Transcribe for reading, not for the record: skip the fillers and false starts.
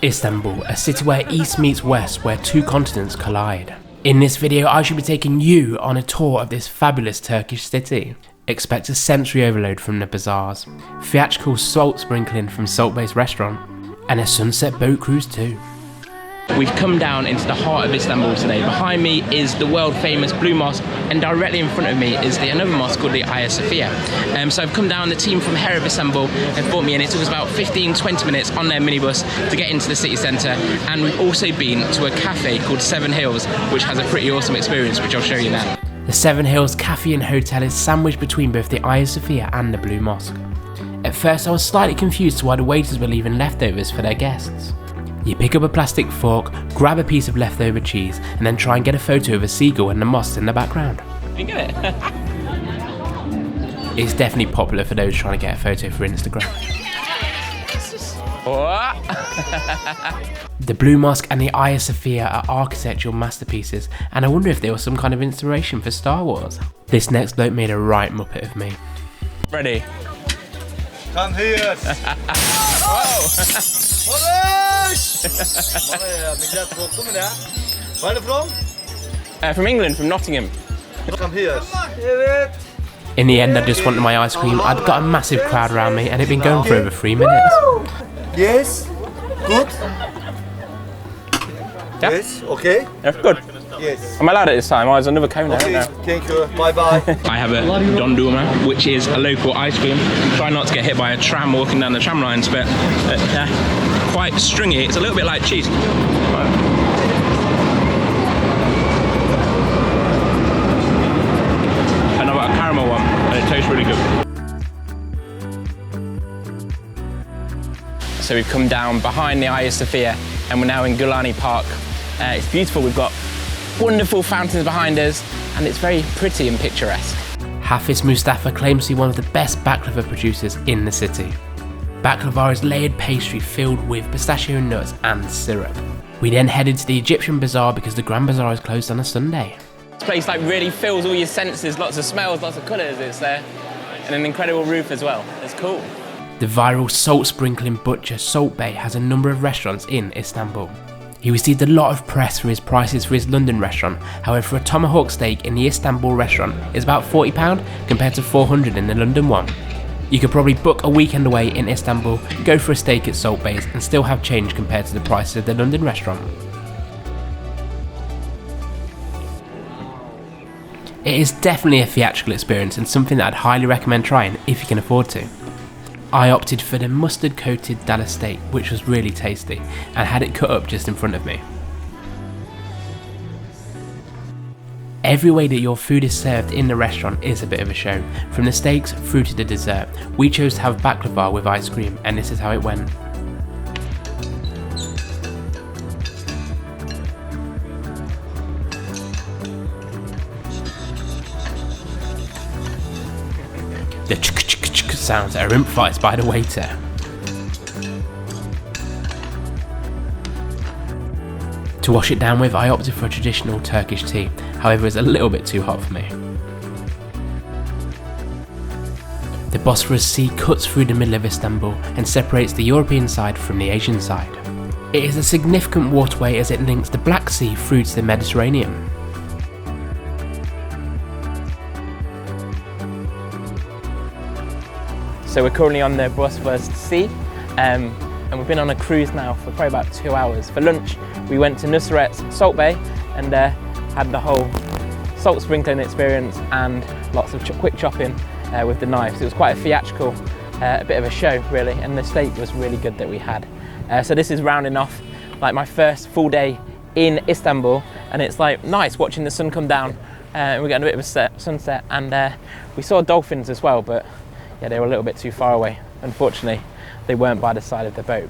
Istanbul, a city where east meets west, where two continents collide. In this video, I should be taking you on a tour of this fabulous Turkish city. Expect a sensory overload from the bazaars, theatrical salt sprinkling from Saltbae's restaurant, and a sunset boat cruise too. We've come down into the heart of Istanbul today. Behind me is the world famous Blue Mosque, and directly in front of me is another mosque called the Hagia Sophia. So I've come down, the team from Hair Istanbul have brought me in. It took us about 15-20 minutes on their minibus to get into the city centre, and we've also been to a cafe called Seven Hills, which has a pretty awesome experience, which I'll show you now. The Seven Hills Cafe and Hotel is sandwiched between both the Hagia Sophia and the Blue Mosque. At first I was slightly confused to why the waiters were leaving leftovers for their guests. You pick up a plastic fork, grab a piece of leftover cheese, and then try and get a photo of a seagull and the mosque in the background. You get it? It's definitely popular for those trying to get a photo for Instagram. The Blue Mosque and the Hagia Sophia are architectural masterpieces, and I wonder if they were some kind of inspiration for Star Wars. This next bloke made a right muppet of me. Ready? Come here! Where are you from? From England, from Nottingham. Come here. In the end, I just wanted my ice cream. I'd got a massive crowd around me, and it'd been going for over 3 minutes. Yes. Good. Yeah. Yes. Okay. Yeah, good. Yes. I'm allowed it this time. Oh, there's another cone there. Okay. Thank you. Bye bye. I have a Dondurma, which is a local ice cream. Try not to get hit by a tram walking down the tram lines, but quite stringy. It's a little bit like cheese. And I've got a caramel one, and it tastes really good. So we've come down behind the Hagia Sophia, and we're now in Gulhane Park. It's beautiful. We've got wonderful fountains behind us, and it's very pretty and picturesque. Hafiz Mustafa claims to be one of the best baklava producers in the city. Baklava is layered pastry filled with pistachio nuts and syrup. We then headed to the Egyptian Bazaar because the Grand Bazaar is closed on a Sunday. This place like really fills all your senses, lots of smells, lots of colours. It's there, and an incredible roof as well. It's cool. The viral salt sprinkling butcher Saltbae has a number of restaurants in Istanbul. He received a lot of press for his prices for his London restaurant. However, for a tomahawk steak in the Istanbul restaurant is about £40 compared to £400 in the London one. You could probably book a weekend away in Istanbul, go for a steak at Saltbae's and still have change compared to the prices of the London restaurant. It is definitely a theatrical experience and something that I'd highly recommend trying if you can afford to. I opted for the mustard coated dal steak, which was really tasty, and had it cut up just in front of me. Every way that your food is served in the restaurant is a bit of a show, from the steaks through to the dessert. We chose to have baklava with ice cream, and this is how it went. The ch-ch-ch-ch sounds are improvised by the waiter. To wash it down with, I opted for a traditional Turkish tea, however it's a little bit too hot for me. The Bosphorus Sea cuts through the middle of Istanbul and separates the European side from the Asian side. It is a significant waterway as it links the Black Sea through to the Mediterranean. So we're currently on the Bosphorus Sea, and we've been on a cruise now for probably about 2 hours. For lunch, we went to Nusr-et, Saltbae, and had the whole salt sprinkling experience and lots of quick chopping with the knives. It was quite a theatrical, a bit of a show really, and the steak was really good that we had. So this is rounding off like my first full day in Istanbul, and it's like nice watching the sun come down. We're getting a bit of a sunset, and we saw dolphins as well, but yeah, they were a little bit too far away. Unfortunately, they weren't by the side of the boat.